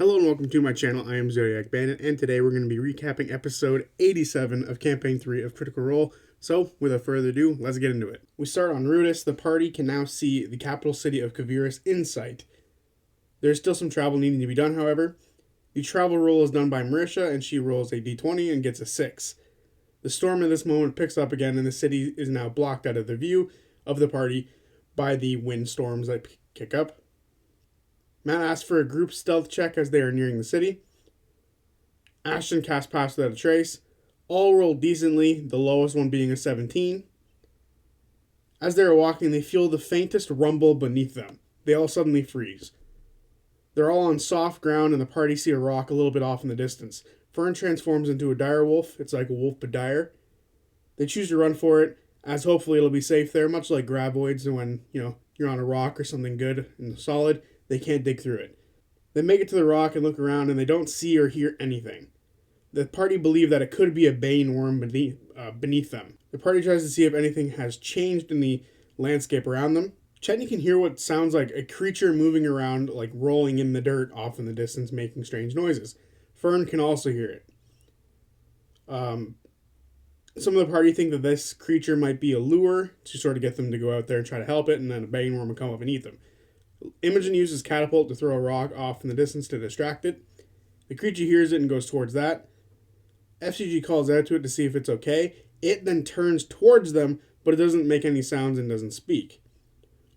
Hello and welcome to my channel. I am Zodiac Bandit, and today we're going to be recapping episode 87 of Campaign 3 of Critical Role. So, without further ado, let's get into it. We start on Rudis. The party can now see the capital city of Kavirus in sight. There's still some travel needing to be done, however. The travel roll is done by Marisha, and she rolls a d20 and gets a 6. The storm at this moment picks up again, and the city is now blocked out of the view of the party by the windstorms that kick up. Matt asks for a group stealth check as they are nearing the city. Ashton casts Pass Without a Trace. All roll decently, the lowest one being a 17. As they are walking, they feel the faintest rumble beneath them. They all suddenly freeze. They're all on soft ground, and the party see a rock a little bit off in the distance. Fern transforms into a dire wolf. It's like a wolf but dire. They choose to run for it, as hopefully it'll be safe there, much like graboids when, you're on a rock or something good and solid. They can't dig through it. They make it to the rock and look around, and they don't see or hear anything. The party believe that it could be a bane worm beneath them. The party tries to see if anything has changed in the landscape around them. Chetney can hear what sounds like a creature moving around, like rolling in the dirt off in the distance, making strange noises. Fern can also hear it. Some of the party think that this creature might be a lure to sort of get them to go out there and try to help it, and then a bane worm will come up and eat them. Imogen uses Catapult to throw a rock off in the distance to distract it. The creature hears it and goes towards that. FCG calls out to it to see if it's okay. It then turns towards them, but it doesn't make any sounds and doesn't speak.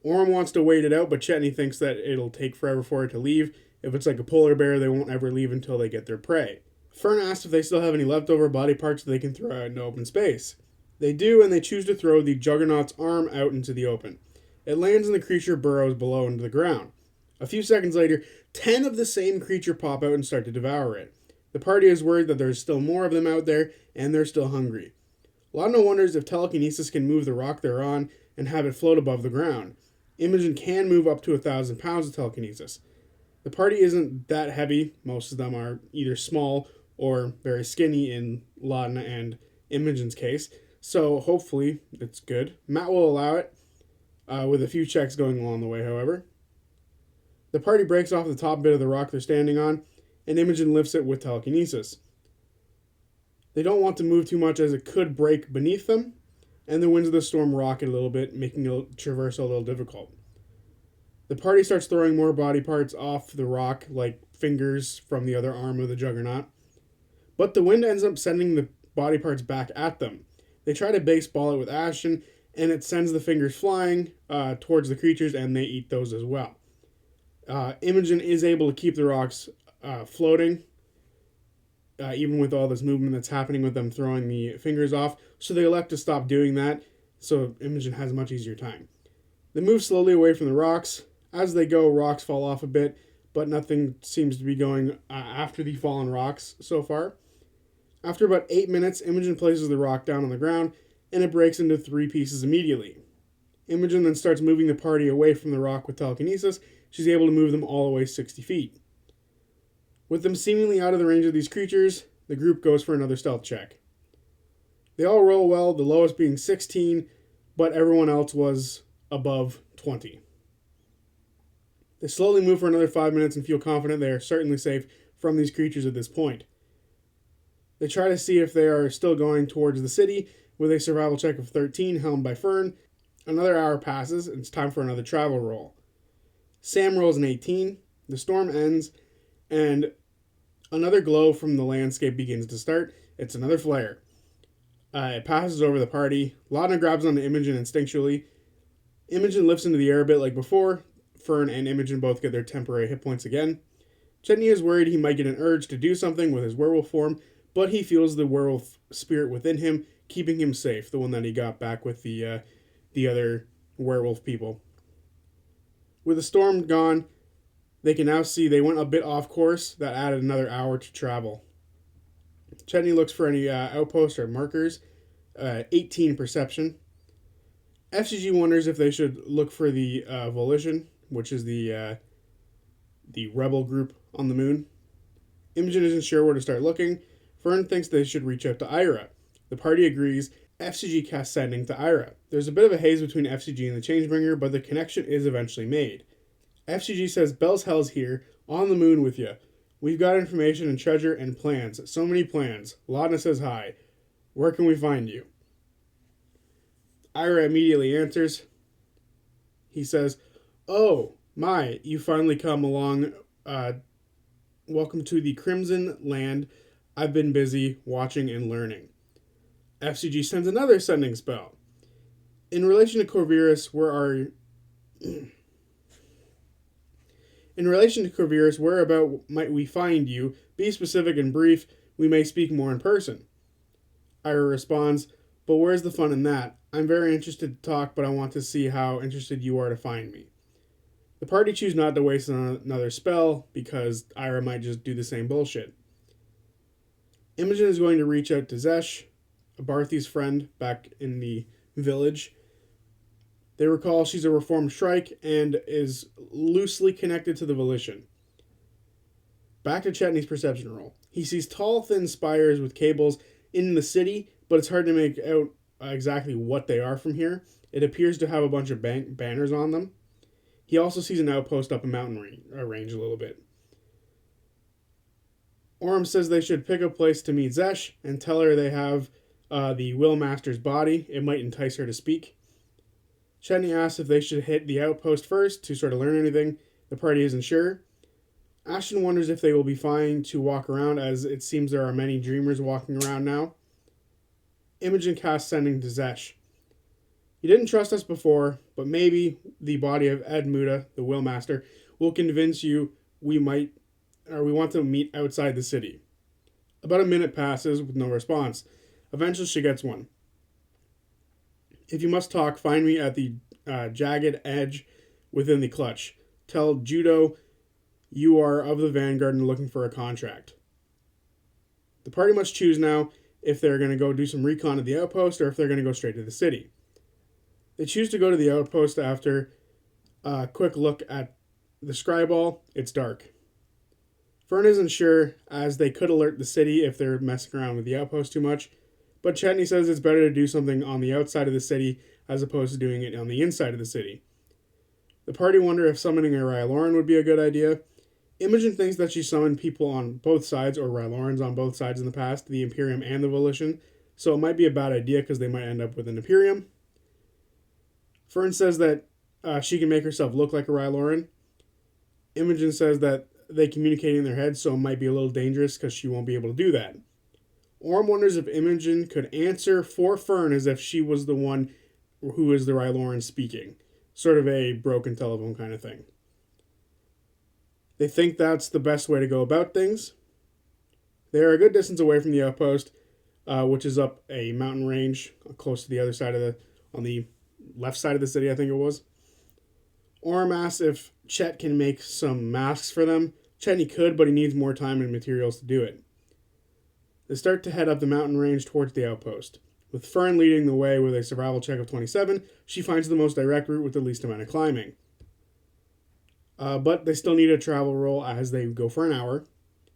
Orm wants to wait it out, but Chetney thinks that it'll take forever for it to leave. If it's like a polar bear, they won't ever leave until they get their prey. Fern asks if they still have any leftover body parts that they can throw out into open space. They do, and they choose to throw the Juggernaut's arm out into the open. It lands and the creature burrows below into the ground. A few seconds later, 10 of the same creature pop out and start to devour it. The party is worried that there's still more of them out there, and they're still hungry. Lana wonders if telekinesis can move the rock they're on and have it float above the ground. Imogen can move up to 1,000 pounds of telekinesis. The party isn't that heavy. Most of them are either small or very skinny in Lana and Imogen's case, so hopefully it's good. Matt will allow it. With a few checks going along the way, however. The party breaks off the top bit of the rock they're standing on, and Imogen lifts it with telekinesis. They don't want to move too much as it could break beneath them, and the winds of the storm rock it a little bit, making traversal a little difficult. The party starts throwing more body parts off the rock, like fingers from the other arm of the Juggernaut, but the wind ends up sending the body parts back at them. They try to baseball it with Ashton, and it sends the fingers flying towards the creatures, and they eat those as well. Imogen is able to keep the rocks floating, even with all this movement that's happening with them throwing the fingers off, so they elect to stop doing that, so Imogen has a much easier time. They move slowly away from the rocks. As they go, rocks fall off a bit, but nothing seems to be going after the fallen rocks so far. After about 8 minutes, Imogen places the rock down on the ground, and it breaks into 3 pieces immediately. Imogen then starts moving the party away from the rock with telekinesis. She's able to move them all the way 60 feet. With them seemingly out of the range of these creatures, the group goes for another stealth check. They all roll well, the lowest being 16, but everyone else was above 20. They slowly move for another 5 minutes and feel confident they are certainly safe from these creatures at this point. They try to see if they are still going towards the city, with a survival check of 13, helmed by Fern. Another hour passes, and it's time for another travel roll. Sam rolls an 18, the storm ends, and another glow from the landscape begins to start. It's another flare. It passes over the party. Lana grabs onto Imogen instinctually. Imogen lifts into the air a bit like before. Fern and Imogen both get their temporary hit points again. Chetney is worried he might get an urge to do something with his werewolf form, but he feels the werewolf spirit within him, keeping him safe, the one that he got back with the other werewolf people. With the storm gone, they can now see they went a bit off course. That added another hour to travel. Chetney looks for any outposts or markers. 18 perception. FCG wonders if they should look for the Volition, which is the rebel group on the moon. Imogen isn't sure where to start looking. Fern thinks they should reach out to Ira. The party agrees. FCG casts Sending to Ira. There's a bit of a haze between FCG and the Changebringer, but the connection is eventually made. FCG says Bell's Hell's here, on the moon with you. We've got information and treasure and plans. So many plans. Laudna says hi. Where can we find you? Ira immediately answers. He says, "Oh, my, you finally come along. Welcome to the Crimson Land. I've been busy watching and learning." FCG sends another sending spell. In relation to Corvyrus, whereabout might we find you? Be specific and brief. We may speak more in person. Ira responds, "But where's the fun in that? I'm very interested to talk, but I want to see how interested you are to find me." The party choose not to waste another spell because Ira might just do the same bullshit. Imogen is going to reach out to Zesh, Barthy's friend back in the village. They recall she's a reformed Shrike and is loosely connected to the Volition. Back to Chetney's perception roll. He sees tall, thin spires with cables in the city, but it's hard to make out exactly what they are from here. It appears to have a bunch of banners on them. He also sees an outpost up a mountain range a little bit. Orm says they should pick a place to meet Zesh and tell her they have the Will Master's body. It might entice her to speak. Chetney asks if they should hit the outpost first to sort of learn anything. The party isn't sure. Ashton wonders if they will be fine to walk around, as it seems there are many dreamers walking around now. Imogen casts sending to Zesh. "You didn't trust us before, but maybe the body of Ed Muda, the Will Master, will convince you we want to meet outside the city." About a minute passes with no response. Eventually she gets one. "If you must talk, find me at the jagged edge within the clutch. Tell Judo you are of the Vanguard and looking for a contract." The party must choose now if they're going to go do some recon at the outpost or if they're going to go straight to the city. They choose to go to the outpost after a quick look at the scryball. It's dark. Fern isn't sure, as they could alert the city if they're messing around with the outpost too much, but Chetney says it's better to do something on the outside of the city as opposed to doing it on the inside of the city. The party wonder if summoning a Ryloran would be a good idea. Imogen thinks that she summoned people on both sides, or Rylorans on both sides in the past, the Imperium and the Volition, so it might be a bad idea because they might end up with an Imperium. Fern says that she can make herself look like a Ryloran. Imogen says that they communicate in their heads, so it might be a little dangerous because she won't be able to do that. Orm wonders if Imogen could answer for Fern as if she was the one who is the Ryloran speaking. Sort of a broken telephone kind of thing. They think that's the best way to go about things. They are a good distance away from the outpost, which is up a mountain range close to the other side on the left side of the city, I think it was. Orm asks if Chet can make some masks for them. Chetney could, but he needs more time and materials to do it. They start to head up the mountain range towards the outpost. With Fern leading the way with a survival check of 27, she finds the most direct route with the least amount of climbing. But they still need a travel roll as they go for an hour,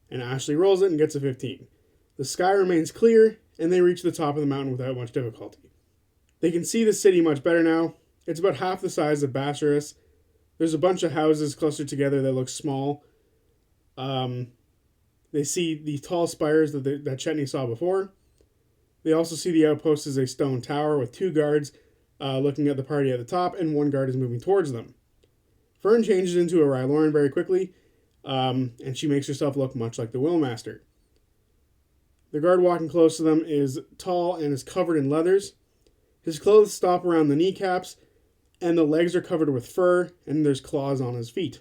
and Ashley rolls it and gets a 15. The sky remains clear, and they reach the top of the mountain without much difficulty. They can see the city much better now. It's about half the size of Basharus. There's a bunch of houses clustered together that look small. They see the tall spires that Chetney saw before. They also see the outpost as a stone tower with 2 guards looking at the party at the top, and 1 guard is moving towards them. Fern changes into a Ryloran very quickly, and she makes herself look much like the Willmaster. The guard walking close to them is tall and is covered in leathers. His clothes stop around the kneecaps, and the legs are covered with fur, and there's claws on his feet.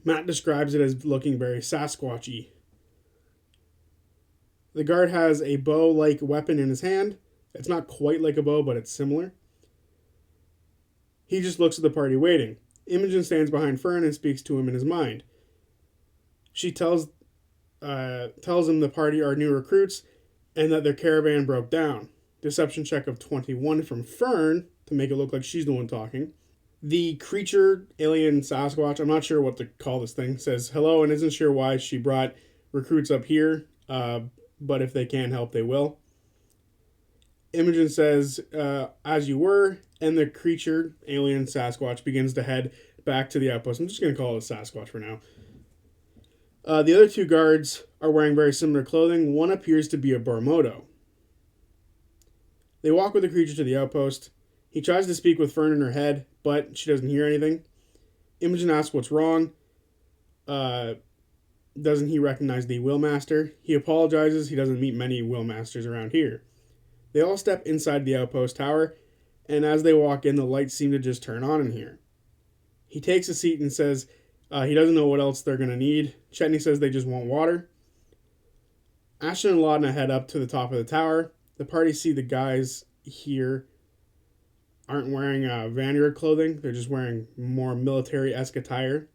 Matt describes it as looking very Sasquatchy. The guard has a bow-like weapon in his hand. It's not quite like a bow, but it's similar. He just looks at the party waiting. Imogen stands behind Fern and speaks to him in his mind. She tells him the party are new recruits and that their caravan broke down. Deception check of 21 from Fern to make it look like she's the one talking. The creature, alien Sasquatch, I'm not sure what to call this thing, says hello and isn't sure why she brought recruits up here, but if they can help, they will. Imogen says, as you were, and the creature, alien Sasquatch, begins to head back to the outpost. I'm just going to call it Sasquatch for now. The other two guards are wearing very similar clothing. One appears to be a Barmodo. They walk with the creature to the outpost. He tries to speak with Fern in her head, but she doesn't hear anything. Imogen asks what's wrong. Doesn't he recognize the Willmaster? He apologizes. He doesn't meet many Willmasters around here. They all step inside the outpost tower, and as they walk in, the lights seem to just turn on in here. He takes a seat and says he doesn't know what else they're going to need. Chetney says they just want water. Ashton and Laudna head up to the top of the tower. The party see the guys here aren't wearing Vanguard clothing. They're just wearing more military-esque attire.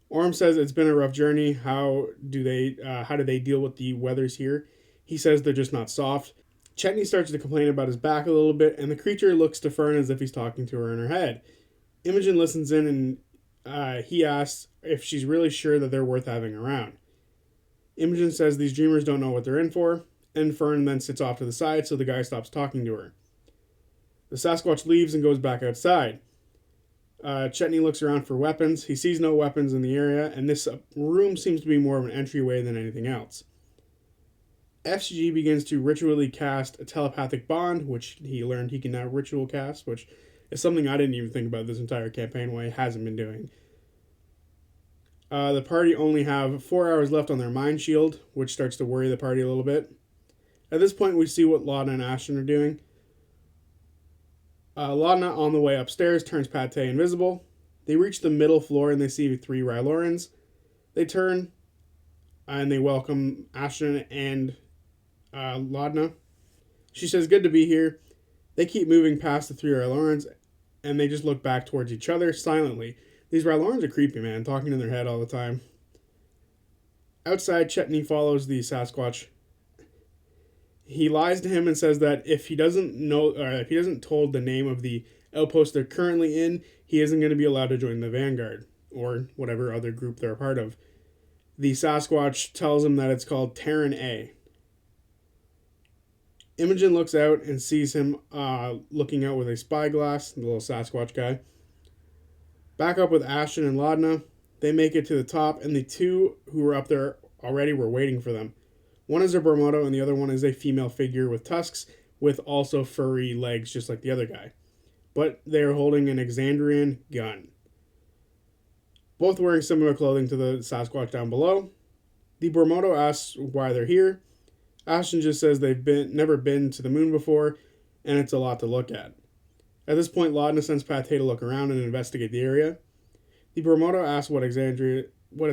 Orm says it's been a rough journey. How do they deal with the weathers here? He says they're just not soft. Chetney starts to complain about his back a little bit, and the creature looks to Fern as if he's talking to her in her head. Imogen listens in, and he asks if she's really sure that they're worth having around. Imogen says these dreamers don't know what they're in for, and Fern then sits off to the side so the guy stops talking to her. The Sasquatch leaves and goes back outside. Chetney looks around for weapons. He sees no weapons in the area, and this room seems to be more of an entryway than anything else. FCG begins to ritually cast a telepathic bond, which he learned he can now ritual cast, which is something I didn't even think about this entire campaign, why he hasn't been doing. The party only have 4 hours left on their mind shield, which starts to worry the party a little bit. At this point, we see what Laudna and Ashton are doing. Laudna, on the way upstairs, turns Pate invisible. They reach the middle floor and they see 3 Rylorans. They turn and they welcome Ashton and Laudna. She says, "Good to be here." They keep moving past the 3 Rylorans and they just look back towards each other silently. These Rylorans are creepy, man, talking in their head all the time. Outside, Chetney follows the Sasquatch. He lies to him and says that if he doesn't told the name of the outpost they're currently in, he isn't going to be allowed to join the Vanguard or whatever other group they're a part of. The Sasquatch tells him that it's called Terran A. Imogen looks out and sees him looking out with a spyglass, the little Sasquatch guy. Back up with Ashton and Laudna. They make it to the top, and the 2 who were up there already were waiting for them. One is a Bermudo, and the other one is a female figure with tusks, with also furry legs, just like the other guy. But they are holding an Exandrian gun. Both wearing similar clothing to the Sasquatch down below. The Bermudo asks why they're here. Ashton just says they've never been to the moon before, and it's a lot to look at. At this point, Laudna sends Pate to look around and investigate the area. The Bermudo asks what it's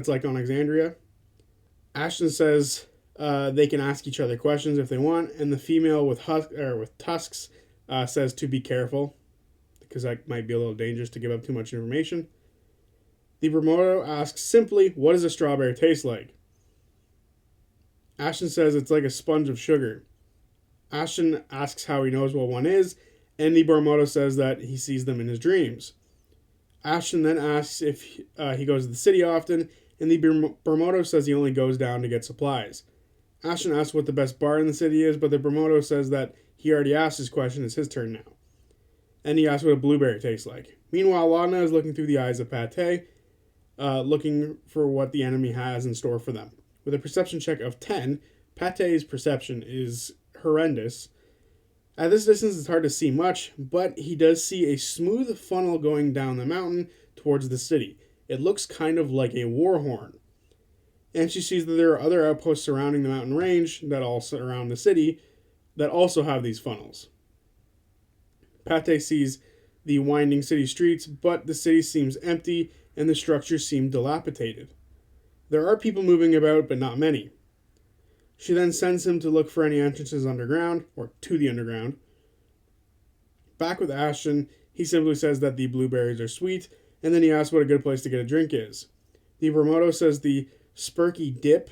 like on Exandria. Ashton says they can ask each other questions if they want, and the female with tusks says to be careful, because that might be a little dangerous to give up too much information. The Bermudo asks simply, what does a strawberry taste like? Ashton says it's like a sponge of sugar. Ashton asks how he knows what one is, and the Bermudo says that he sees them in his dreams. Ashton then asks if he goes to the city often, and the Bermudo says he only goes down to get supplies. Ashton asks what the best bar in the city is, but the Bermudo says that he already asked his question, it's his turn now. And he asks what a blueberry tastes like. Meanwhile, Laudna is looking through the eyes of Pate, looking for what the enemy has in store for them. With a perception check of 10, Pate's perception is horrendous. At this distance, it's hard to see much, but he does see a smooth funnel going down the mountain towards the city. It looks kind of like a war horn. And she sees that there are other outposts surrounding the mountain range that all surround the city that also have these funnels. Pate sees the winding city streets, but the city seems empty and the structures seem dilapidated. There are people moving about, but not many. She then sends him to look for any entrances underground, or to the underground. Back with Ashton, he simply says that the blueberries are sweet, and then he asks what a good place to get a drink is. The Bermudo says the Spurky Dip,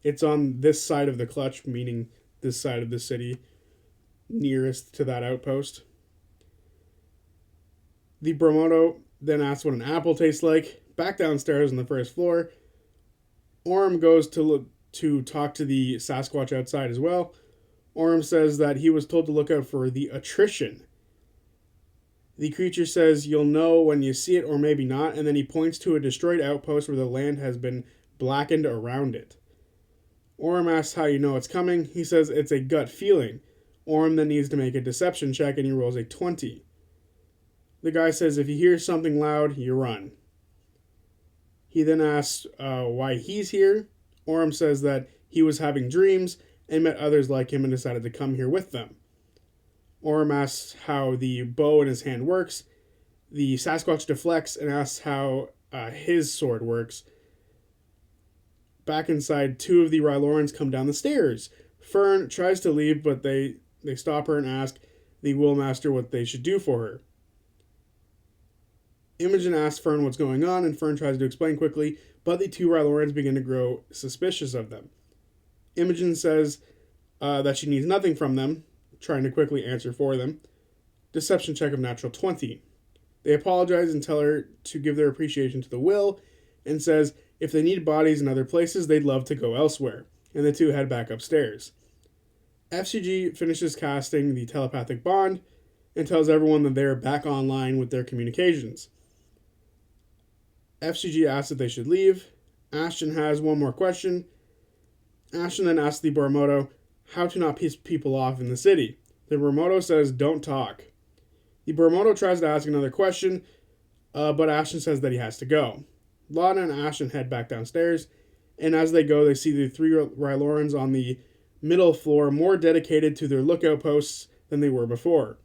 it's on this side of the clutch, meaning this side of the city, nearest to that outpost. The Bermudo then asks what an apple tastes like. Back downstairs on the first floor, Orm goes to talk to the Sasquatch outside as well. Orm says that he was told to look out for the attrition. The creature says, "You'll know when you see it or maybe not," and then he points to a destroyed outpost where the land has been blackened around it. Orm asks how you know it's coming. He says it's a gut feeling. Orm then needs to make a deception check and he rolls a 20. The guy says if you hear something loud, you run. He then asks why he's here. Orm says that he was having dreams and met others like him and decided to come here with them. Orm asks how the bow in his hand works. The Sasquatch deflects and asks how his sword works. Back inside, two of the Rylorans come down the stairs. Fern tries to leave, but they stop her and ask the Willmaster what they should do for her. Imogen asks Fern what's going on, and Fern tries to explain quickly, but the two Rylorans begin to grow suspicious of them. Imogen says that she needs nothing from them, trying to quickly answer for them. Deception check of natural 20. They apologize and tell her to give their appreciation to the Will, and says if they need bodies in other places, they'd love to go elsewhere, and the two head back upstairs. FCG finishes casting the telepathic bond and tells everyone that they're back online with their communications. FCG asks if they should leave. Ashton has one more question. Ashton then asks the Bormodo how to not piss people off in the city. The Bormodo says don't talk. The Bormodo tries to ask another question, but Ashton says that he has to go. Lana and Ashton head back downstairs, and as they go, they see the three Rylorans on the middle floor more dedicated to their lookout posts than they were before.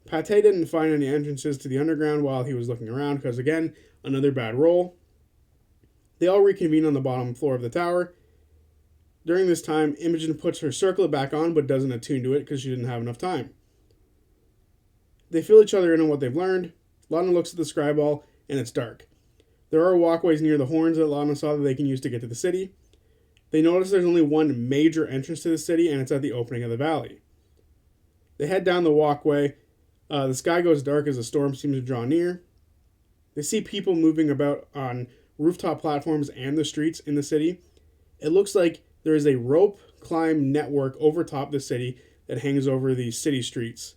Pate didn't find any entrances to the underground while he was looking around because, again, another bad roll. They all reconvene on the bottom floor of the tower. During this time, Imogen puts her circlet back on but doesn't attune to it because she didn't have enough time. They fill each other in on what they've learned. Lana looks at the scryball, and it's dark. There are walkways near the horns that Lana saw that they can use to get to the city. They notice there's only one major entrance to the city, and it's at the opening of the valley. They head down the walkway. The sky goes dark as the storm seems to draw near. They see people moving about on rooftop platforms and the streets in the city. It looks like there is a rope climb network over top the city that hangs over the city streets.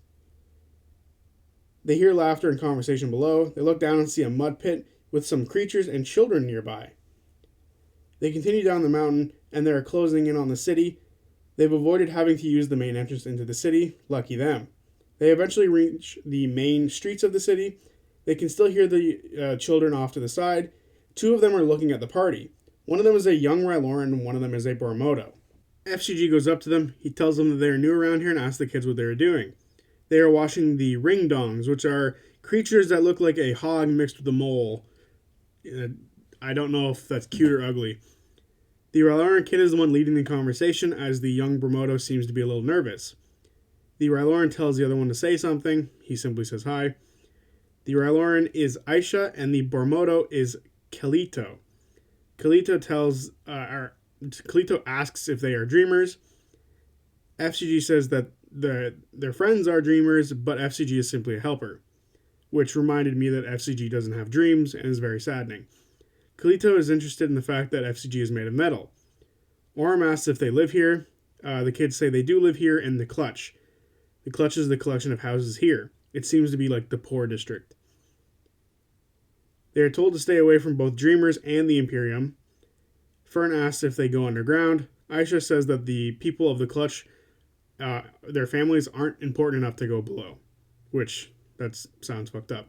They hear laughter and conversation below. They look down and see a mud pit with some creatures and children nearby. They continue down the mountain, and they are closing in on the city. They've avoided having to use the main entrance into the city. Lucky them. They eventually reach the main streets of the city. They can still hear the children off to the side. Two of them are looking at the party. One of them is a young Ryloran, and one of them is a Bormodo. FCG goes up to them. He tells them that they are new around here and asks the kids what they are doing. They are watching the ring-dongs, which are creatures that look like a hog mixed with a mole. I don't know if that's cute or ugly. The Ryloran kid is the one leading the conversation, as the young Bormodo seems to be a little nervous. The Ryloran tells the other one to say something. He simply says hi. The Ryloran is Aisha, and the Bormodo is Kalito. Kalito asks if they are dreamers. FCG says that their friends are dreamers, but FCG is simply a helper, which reminded me that FCG doesn't have dreams and is very saddening. Kalito is interested in the fact that FCG is made of metal. Orm asks if they live here. The kids say they do live here in the Clutch. The Clutch is the collection of houses here. It seems to be like the poor district. They are told to stay away from both Dreamers and the Imperium. Fern asks if they go underground. Aisha says that the people of the Clutch, their families aren't important enough to go below, which that sounds fucked up.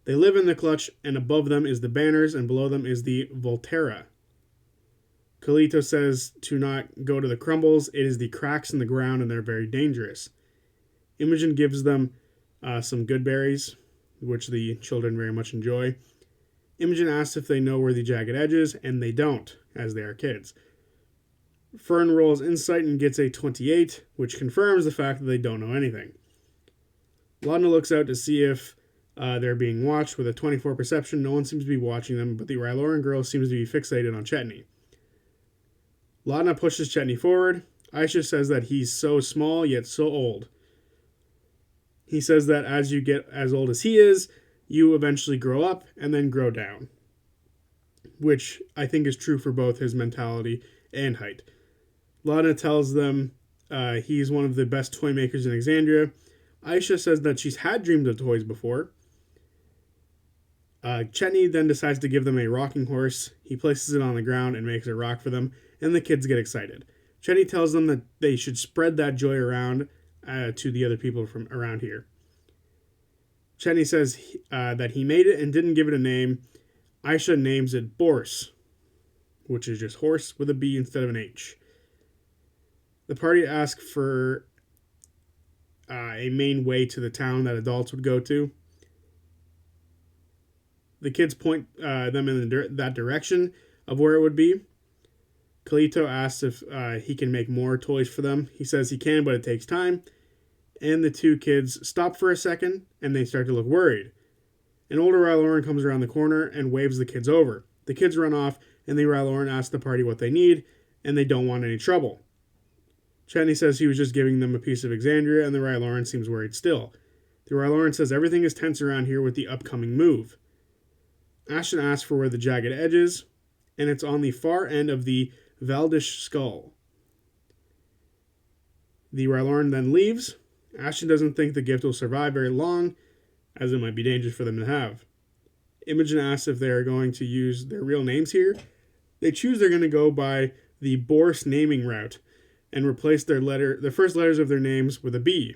They live in the Clutch, and above them is the Banners, and below them is the Volterra. Kalito says to not go to the crumbles. It is the cracks in the ground, and they're very dangerous. Imogen gives them some good berries, which the children very much enjoy. Imogen asks if they know where the jagged edge is, and they don't, as they are kids. Fern rolls insight and gets a 28, which confirms the fact that they don't know anything. Lana looks out to see if they're being watched with a 24 perception. No one seems to be watching them, but the Ryloran girl seems to be fixated on Chetney. Lana pushes Chetney forward. Aisha says that he's so small, yet so old. He says that as you get as old as he is, you eventually grow up and then grow down. Which I think is true for both his mentality and height. Lana tells them he's one of the best toy makers in Exandria. Aisha says that she's had dreams of toys before. Chetney then decides to give them a rocking horse. He places it on the ground and makes it rock for them, and the kids get excited. Chetney tells them that they should spread that joy around to the other people from around here. Chetney says that he made it and didn't give it a name. Aisha names it Bourse, which is just horse with a B instead of an H. The party asks for a main way to the town that adults would go to. The kids point them in that direction of where it would be. Kalito asks if he can make more toys for them. He says he can, but it takes time. And the two kids stop for a second, and they start to look worried. An older Ryloran comes around the corner and waves the kids over. The kids run off, and the Ryloran asks the party what they need, and they don't want any trouble. Chetney says he was just giving them a piece of Exandria, and the Ryloran seems worried still. The Ryloran says everything is tense around here with the upcoming move. Ashton asks for where the jagged edge is, and it's on the far end of the Valdish skull. The Ryloran then leaves. Ashton doesn't think the gift will survive very long, as it might be dangerous for them to have. Imogen asks if they are going to use their real names here. They choose they're going to go by the Bourse naming route and replace their first letters of their names with a B.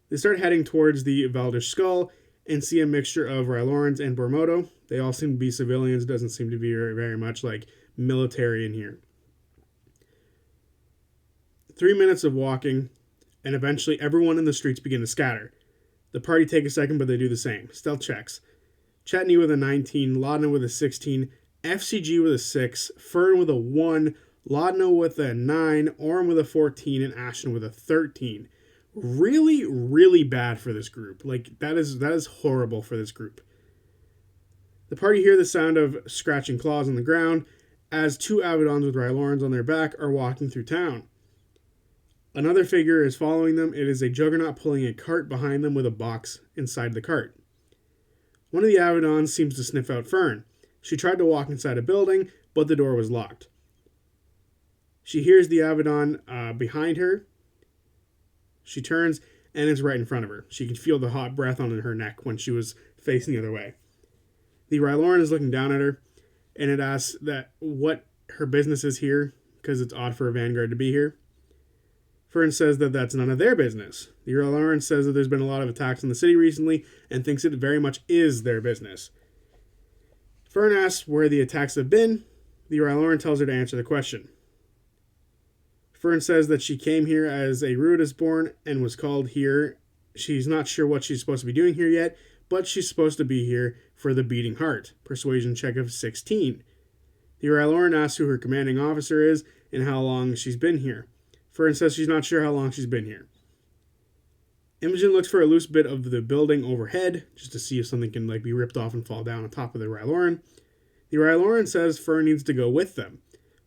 They start heading towards the Valdish skull and see a mixture of Rylorans and Bormodo. They all seem to be civilians. Doesn't seem to be very much like military in here. 3 minutes of walking, and eventually everyone in the streets begin to scatter. The party take a second, but they do the same. Stealth checks. Chetney with a 19, Laudna with a 16, FCG with a 6, Fern with a 1, Laudna with a 9, Orm with a 14, and Ashton with a 13. Really, really bad for this group. Like, that is horrible for this group. The party hear the sound of scratching claws on the ground as two Avedons with Rylorans on their back are walking through town. Another figure is following them. It is a Juggernaut pulling a cart behind them with a box inside the cart. One of the Avedons seems to sniff out Fern. She tried to walk inside a building, but the door was locked. She hears the Avedon behind her. She turns, and it's right in front of her. She can feel the hot breath on her neck when she was facing the other way. The Ryloran is looking down at her, and it asks that what her business is here, because it's odd for a Vanguard to be here. Fern says that that's none of their business. The Ryloran says that there's been a lot of attacks in the city recently, and thinks it very much is their business. Fern asks where the attacks have been. The Ryloran tells her to answer the question. Fern says that she came here as a Ruidus born and was called here. She's not sure what she's supposed to be doing here yet, but she's supposed to be here for the beating heart. Persuasion check of 16. The Ryloran asks who her commanding officer is and how long she's been here. Fern says she's not sure how long she's been here. Imogen looks for a loose bit of the building overhead, just to see if something can be ripped off and fall down on top of the Ryloran. The Ryloran says Fern needs to go with them.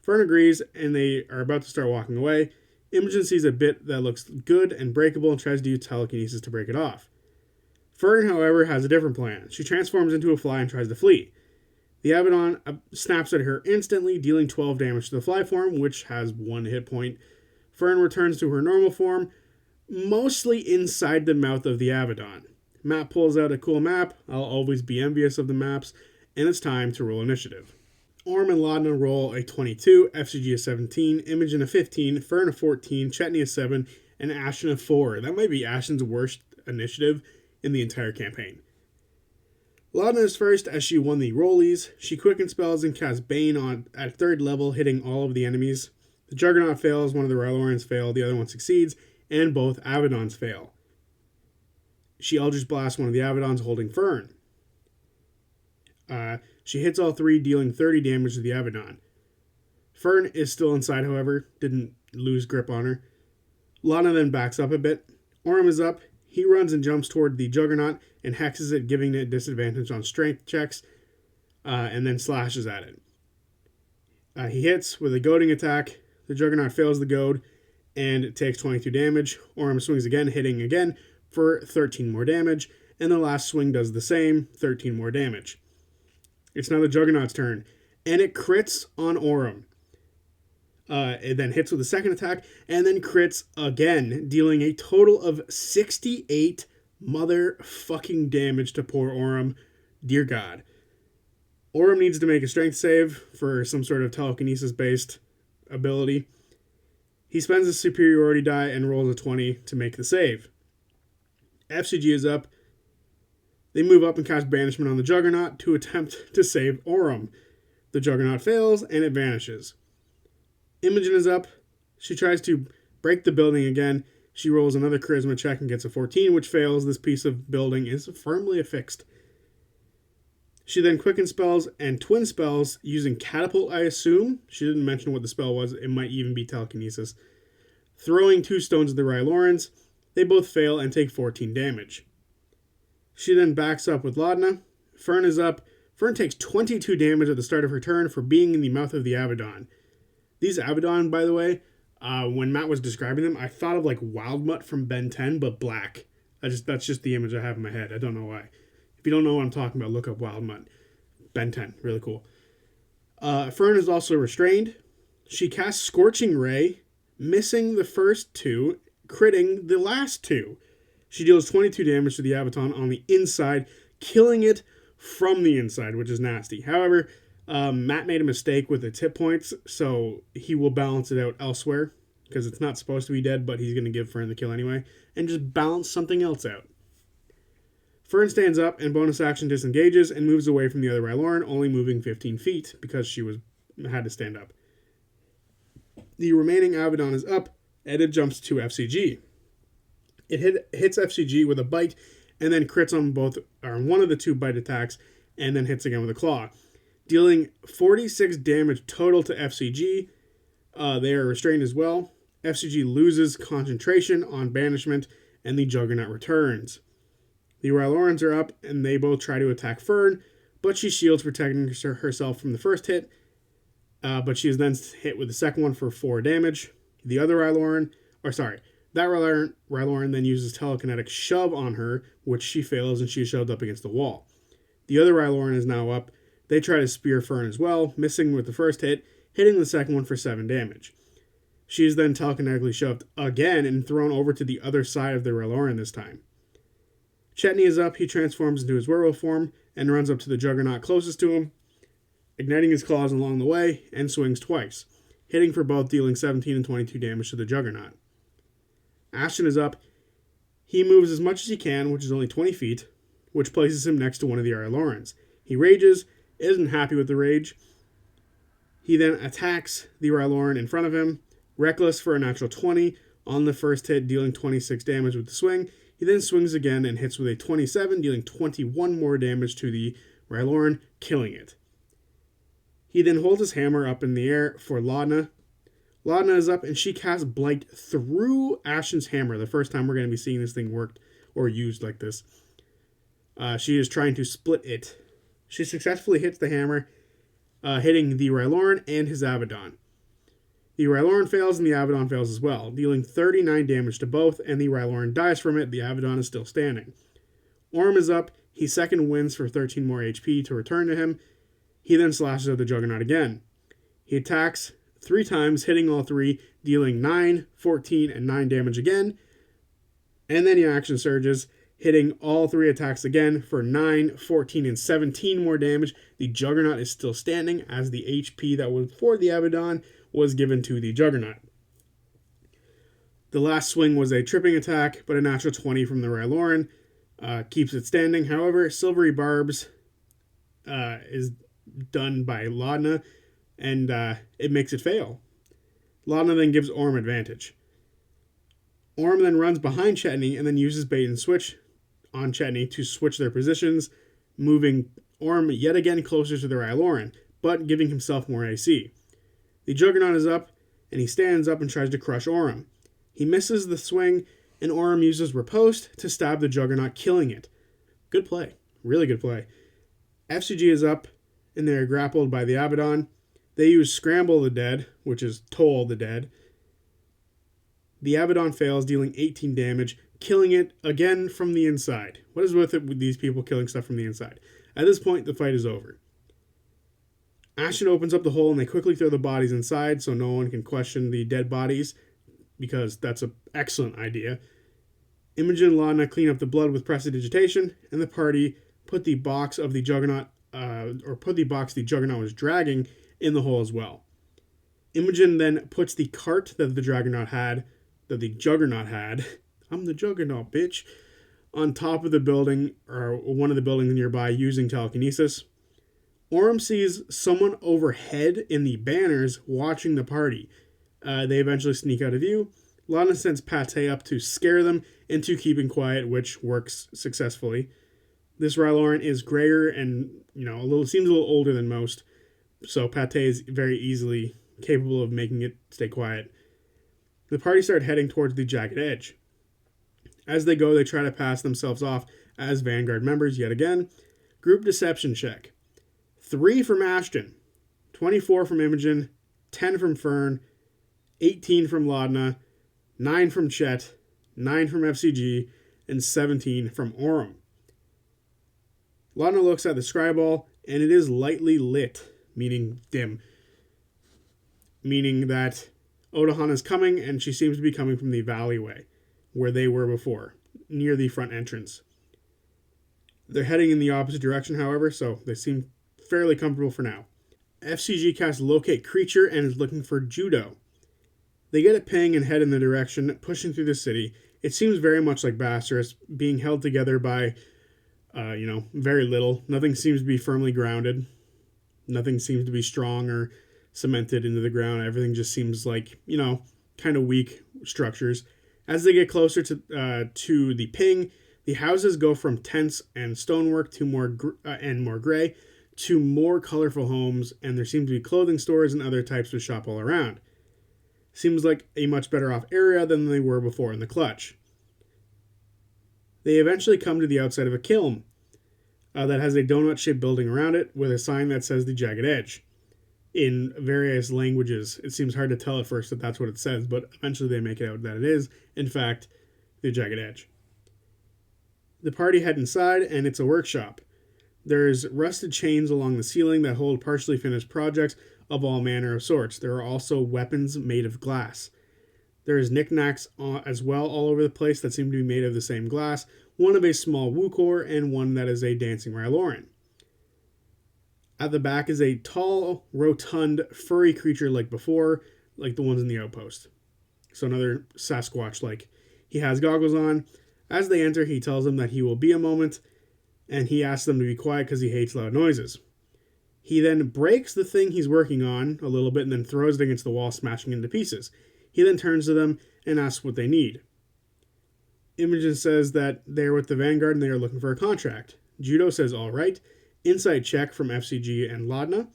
Fern agrees, and they are about to start walking away. Imogen sees a bit that looks good and breakable and tries to use telekinesis to break it off. Fern, however, has a different plan. She transforms into a fly and tries to flee. The Avedon snaps at her instantly, dealing 12 damage to the fly form, which has 1 hit point. Fern returns to her normal form, mostly inside the mouth of the Avedon. Matt pulls out a cool map. I'll always be envious of the maps, and it's time to roll initiative. Orm and Laudna roll a 22, FCG a 17, Imogen a 15, Fern a 14, Chetney a 7, and Ashton a 4. That might be Ashton's worst initiative in the entire campaign. Laudna is first as she won the rollies. She quicken spells and casts Bane at 3rd level, hitting all of the enemies. The Juggernaut fails, one of the Rylorans fail, the other one succeeds, and both Avedons fail. She Eldritch Blasts one of the Avedons holding Fern. She hits all 3, dealing 30 damage to the Avedon. Fern is still inside, however, didn't lose grip on her. Laudna then backs up a bit. Orm is up. He runs and jumps toward the Juggernaut and hexes it, giving it disadvantage on strength checks, and then slashes at it. He hits with a goading attack. The Juggernaut fails the goad and takes 22 damage. Orm swings again, hitting again for 13 more damage, and the last swing does the same, 13 more damage. It's now the Juggernaut's turn, and it crits on Orm. It then hits with a second attack and then crits again, dealing a total of 68 motherfucking damage to poor Orym. Dear God. Orym needs to make a strength save for some sort of telekinesis-based ability. He spends his superiority die and rolls a 20 to make the save. FCG is up. They move up and cast Banishment on the Juggernaut to attempt to save Orym. The Juggernaut fails and it vanishes. Imogen is up. She tries to break the building again. She rolls another charisma check and gets a 14, which fails. This piece of building is firmly affixed. She then quicken spells and twin spells using Catapult, I assume. She didn't mention what the spell was. It might even be telekinesis. Throwing 2 stones at the Rylorans. They both fail and take 14 damage. She then backs up with Laudna. Fern is up. Fern takes 22 damage at the start of her turn for being in the mouth of the Abaddon. These Abaddon, by the way, when Matt was describing them, I thought of like Wildmutt from Ben 10, but black. That's just the image I have in my head. I don't know why. If you don't know what I'm talking about, look up Wildmutt. Ben 10, really cool. Fern is also restrained. She casts Scorching Ray, missing the first 2, critting the last 2. She deals 22 damage to the Abaddon on the inside, killing it from the inside, which is nasty. However, Matt made a mistake with its hit points, so he will balance it out elsewhere, because it's not supposed to be dead, but he's going to give Fern the kill anyway, and just balance something else out. Fern stands up and bonus action disengages and moves away from the other Ryloran, only moving 15 feet, because she had to stand up. The remaining Abaddon is up, and it jumps to FCG. It hits FCG with a bite, and then crits on one of the 2 bite attacks, and then hits again with a claw, dealing 46 damage total to FCG. They are restrained as well. FCG loses concentration on banishment, and the Juggernaut returns. The Rylorans are up, and they both try to attack Fern, but she shields, protecting herself from the first hit. But she is then hit with the second one for 4 damage. The other Ryloran, that Ryloran then uses telekinetic shove on her, which she fails, and she is shoved up against the wall. The other Ryloran is now up. They try to spear Fern as well, missing with the first hit, hitting the second one for 7 damage. She is then telekinetically shoved again and thrown over to the other side of the Ryloran this time. Chetney is up. He transforms into his werewolf form and runs up to the Juggernaut closest to him, igniting his claws along the way, and swings twice, hitting for both, dealing 17 and 22 damage to the Juggernaut. Ashton is up. He moves as much as he can, which is only 20 feet, which places him next to one of the Rylorans. He rages, isn't happy with the rage. He then attacks the Ryloran in front of him, reckless for a natural 20 on the first hit, dealing 26 damage with the swing. He then swings again and hits with a 27, dealing 21 more damage to the Ryloran, killing it. He then holds his hammer up in the air for Laudna. Laudna is up, and she casts Blight through Ashton's hammer. The first time we're going to be seeing this thing worked or used like this. She is trying to split it. She successfully hits the hammer, hitting the Ryloran and his Abaddon. The Ryloran fails and the Abaddon fails as well, dealing 39 damage to both, and the Ryloran dies from it. The Abaddon is still standing. Orym is up. He second wins for 13 more HP to return to him. He then slashes at the Juggernaut again. He attacks 3 times, hitting all 3, dealing 9, 14, and 9 damage again. And then he action surges, hitting all 3 attacks again for 9, 14, and 17 more damage. The Juggernaut is still standing, as the HP that was for the Abaddon was given to the Juggernaut. The last swing was a tripping attack, but a natural 20 from the Ryloran keeps it standing. However, Silvery Barbs is done by Laudna, and it makes it fail. Laudna then gives Orym advantage. Orym then runs behind Chetney and then uses bait and switch on Chetney to switch their positions, moving Orym yet again closer to the Ryloran, but giving himself more AC. The Juggernaut is up, and he stands up and tries to crush Orym. He misses the swing, and Orym uses Riposte to stab the Juggernaut, killing it. Good play. Really good play. FCG is up, and they are grappled by the Abaddon. They use Scramble the Dead, which is Toll the Dead. The Abaddon fails, dealing 18 damage, killing it again from the inside. What is with it with these people killing stuff from the inside? At this point, the fight is over. Ashton opens up the hole and they quickly throw the bodies inside so no one can question the dead bodies, because that's an excellent idea. Imogen and Lana clean up the blood with prestidigitation, and the party put the box of the Juggernaut, put the box the Juggernaut was dragging in the hole as well. Imogen then puts the cart that the Juggernaut had, I'm the Juggernaut, bitch, on top of the building, or one of the buildings nearby, using telekinesis. Orm sees someone overhead in the banners watching the party. They eventually sneak out of view. Lana sends Pate up to scare them into keeping quiet, which works successfully. This Ryloran is grayer and, seems a little older than most, so Pate is very easily capable of making it stay quiet. The party start heading towards the Jagged Edge. As they go, they try to pass themselves off as Vanguard members yet again. Group deception check. 3 from Ashton, 24 from Imogen, 10 from Fern, 18 from Laudna, 9 from Chet, 9 from FCG, and 17 from Orm. Laudna looks at the scryball, and it is lightly lit, meaning dim. Meaning that Odahan is coming, and she seems to be coming from the alleyway, where they were before, near the front entrance. They're heading in the opposite direction, however, so they seem fairly comfortable for now. FCG casts Locate Creature and is looking for Judo. They get a ping and head in the direction, pushing through the city. It seems very much like Bastarus, being held together by, very little. Nothing seems to be firmly grounded. Nothing seems to be strong or cemented into the ground. Everything just seems like, kind of weak structures. As they get closer to the ping, the houses go from tents and stonework to more gray to more colorful homes, and there seem to be clothing stores and other types of shop all around. Seems like a much better off area than they were before in the clutch. They eventually come to the outside of a kiln that has a donut-shaped building around it with a sign that says the Jagged Edge in various languages. It seems hard to tell at first that that's what it says, but eventually they make it out that it is, in fact, the Jagged Edge. The party head inside, and it's a workshop. There's rusted chains along the ceiling that hold partially finished projects of all manner of sorts. There are also weapons made of glass. There is knickknacks as well all over the place that seem to be made of the same glass, one of a small Wukor and one that is a dancing Ryloran. At the back is a tall, rotund, furry creature like before, like the ones in the outpost. So another Sasquatch-like. He has goggles on. As they enter, he tells them that he will be a moment, and he asks them to be quiet because he hates loud noises. He then breaks the thing he's working on a little bit and then throws it against the wall, smashing it into pieces. He then turns to them and asks what they need. Imogen says that they're with the Vanguard and they are looking for a contract. Judo says all right. Insight check from FCG and Laudna.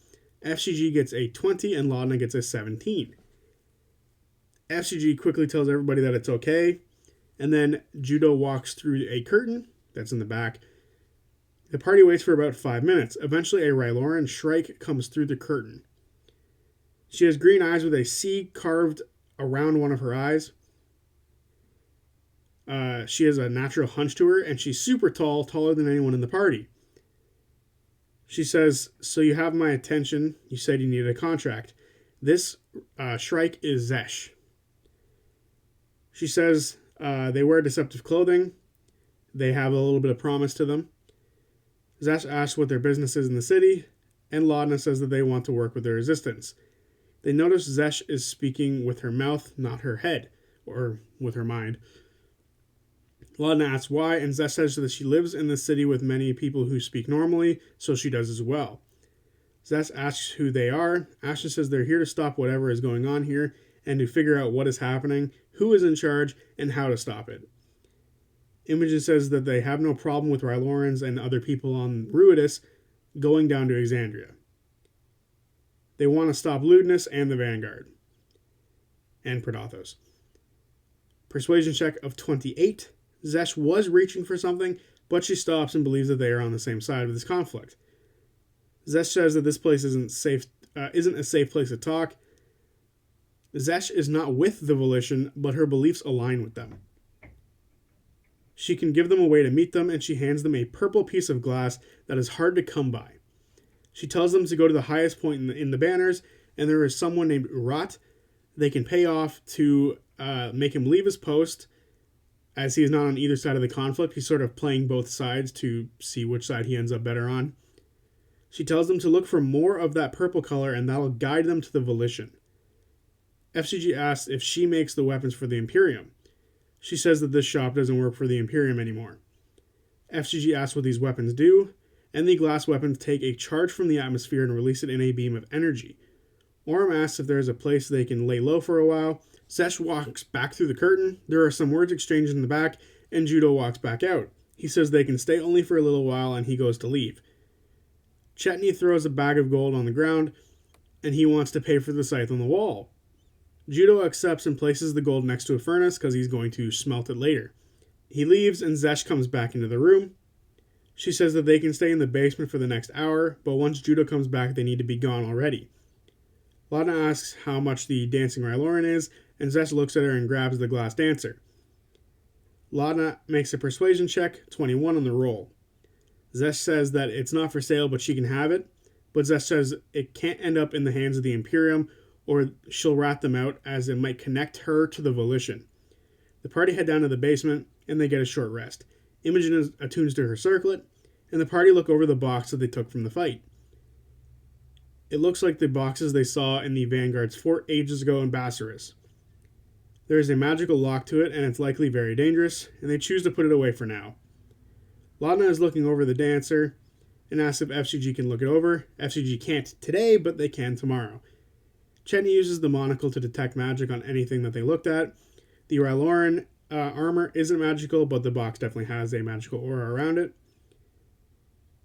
FCG gets a 20 and Laudna gets a 17. FCG quickly tells everybody that it's okay, and then Judo walks through a curtain that's in the back. The party waits for about 5 minutes. Eventually, a Ryloran Shrike comes through the curtain. She has green eyes with a C carved around one of her eyes. She has a natural hunch to her, and she's super tall, taller than anyone in the party. She says, "So you have my attention. You said you needed a contract. This Shrike is Zesh." She says they wear deceptive clothing. They have a little bit of promise to them. Zesh asks what their business is in the city, and Laudna says that they want to work with the resistance. They notice Zesh is speaking with her mouth, not her head, or with her mind. Laudna asks why, and Zesh says that she lives in the city with many people who speak normally, so she does as well. Zesh asks who they are. Ashton says they're here to stop whatever is going on here, and to figure out what is happening, who is in charge, and how to stop it. Imogen says that they have no problem with Rylorans and other people on Ruidus going down to Exandria. They want to stop lewdness and the Vanguard. And Predathos. Persuasion check of 28. Zesh was reaching for something, but she stops and believes that they are on the same side of this conflict. Zesh says that this place isn't a safe place to talk. Zesh is not with the Volition, but her beliefs align with them. She can give them a way to meet them, and she hands them a purple piece of glass that is hard to come by. She tells them to go to the highest point in the banners, and there is someone named Urat they can pay off to make him leave his post, as he is not on either side of the conflict. He's sort of playing both sides to see which side he ends up better on. She tells them to look for more of that purple color, and that'll guide them to the Volition. FCG asks if she makes the weapons for the Imperium. She says that this shop doesn't work for the Imperium anymore. FCG asks what these weapons do, and the glass weapons take a charge from the atmosphere and release it in a beam of energy. Orm asks if there is a place they can lay low for a while. Zesh walks back through the curtain. There are some words exchanged in the back, and Judo walks back out. He says they can stay only for a little while, and he goes to leave. Chetney throws a bag of gold on the ground, and he wants to pay for the scythe on the wall. Judo accepts and places the gold next to a furnace because he's going to smelt it later. He leaves, and Zesh comes back into the room. She says that they can stay in the basement for the next hour, but once Judo comes back, they need to be gone already. Lana asks how much the dancing Ryloran is, and Zesh looks at her and grabs the glass dancer. Lana makes a persuasion check, 21 on the roll. Zesh says that it's not for sale, but she can have it, but Zesh says it can't end up in the hands of the Imperium, or she'll rat them out, as it might connect her to the Volition. The party head down to the basement, and they get a short rest. Imogen attunes to her circlet, and the party look over the box that they took from the fight. It looks like the boxes they saw in the Vanguard's fort ages ago in Bassaris. There is a magical lock to it, and it's likely very dangerous, and they choose to put it away for now. Laudna is looking over the dancer, and asks if FCG can look it over. FCG can't today, but they can tomorrow. Chetney uses the monocle to detect magic on anything that they looked at. The Ryloran armor isn't magical, but the box definitely has a magical aura around it.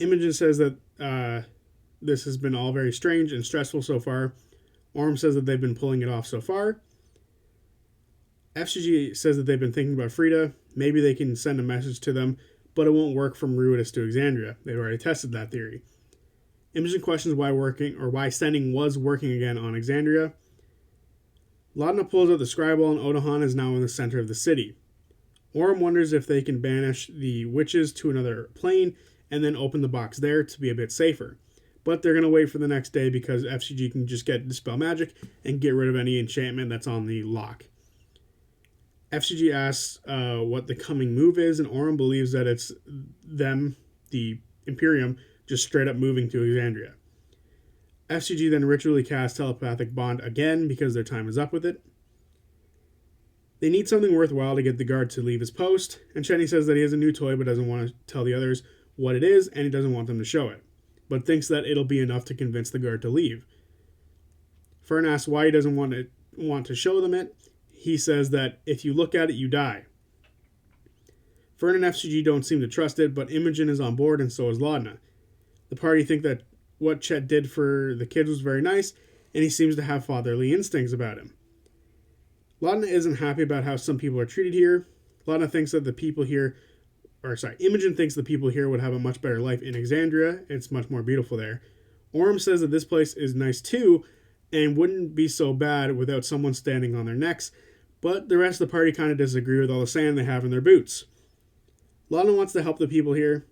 Imogen says that this has been all very strange and stressful so far. Orm says that they've been pulling it off so far. FCG says that they've been thinking about Frida. Maybe they can send a message to them, but it won't work from Ruidus to Exandria. They've already tested that theory. Imogen questions why sending was working again on Exandria. Laudna pulls out the Scribble, and Odahan is now in the center of the city. Orm wonders if they can banish the witches to another plane and then open the box there to be a bit safer. But they're going to wait for the next day because FCG can just get Dispel Magic and get rid of any enchantment that's on the lock. FCG asks what the coming move is, and Orm believes that it's them, the Imperium, just straight up moving to Exandria. FCG then ritually casts Telepathic Bond again because their time is up with it. They need something worthwhile to get the guard to leave his post, and Chetney says that he has a new toy but doesn't want to tell the others what it is, and he doesn't want them to show it, but thinks that it'll be enough to convince the guard to leave. Fern asks why he doesn't want to show them it. He says that if you look at it, you die. Fern and FCG don't seem to trust it, but Imogen is on board and so is Laudna. The party think that what Chet did for the kids was very nice, and he seems to have fatherly instincts about him. Laudna isn't happy about how some people are treated here. Imogen thinks the people here would have a much better life in Exandria. It's much more beautiful there. Orm says that this place is nice too, and wouldn't be so bad without someone standing on their necks, but the rest of the party kind of disagree with all the sand they have in their boots. Laudna wants to help the people here.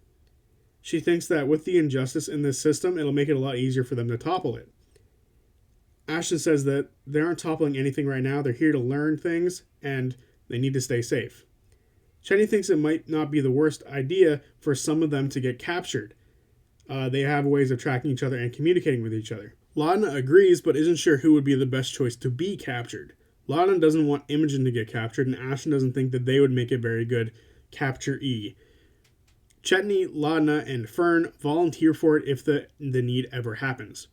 She thinks that with the injustice in this system, it'll make it a lot easier for them to topple it. Ashton says that they aren't toppling anything right now. They're here to learn things, and they need to stay safe. Chetney thinks it might not be the worst idea for some of them to get captured. They have ways of tracking each other and communicating with each other. Laudna agrees, but isn't sure who would be the best choice to be captured. Laudna doesn't want Imogen to get captured, and Ashton doesn't think that they would make a very good capturee. Chetney, Laudna, and Fern volunteer for it if the need ever happens.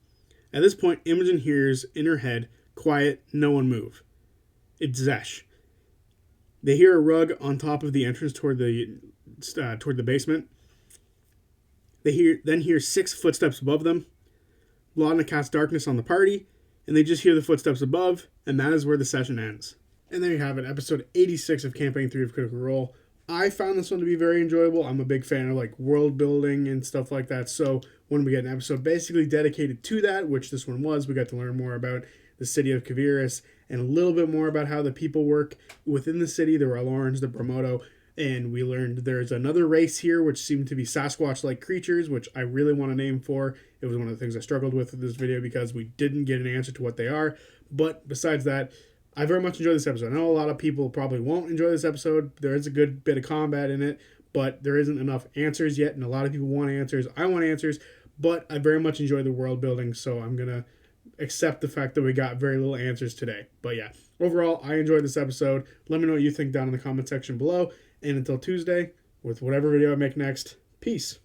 At this point, Imogen hears in her head, "Quiet, no one move." It's Zesh. They hear a rug on top of the entrance toward the basement. They then hear 6 footsteps above them. Laudna casts darkness on the party, and they just hear the footsteps above, and that is where the session ends. And there you have it, episode 86 of Campaign 3 of Critical Role. I found this one to be very enjoyable. I'm a big fan of world building and stuff like that, so when we get an episode basically dedicated to that, which this one was, we got to learn more about the city of Kaviris and a little bit more about how the people work within the city, the Rylorans, the Bromodo. And we learned there's another race here which seemed to be Sasquatch-like creatures, which I really want to name for. It was one of the things I struggled with this video because we didn't get an answer to what they are. But besides that, I very much enjoyed this episode. I know a lot of people probably won't enjoy this episode. There is a good bit of combat in it, but there isn't enough answers yet, and a lot of people want answers. I want answers, but I very much enjoy the world building, so I'm going to accept the fact that we got very little answers today. But yeah, overall, I enjoyed this episode. Let me know what you think down in the comment section below. And until Tuesday, with whatever video I make next, peace.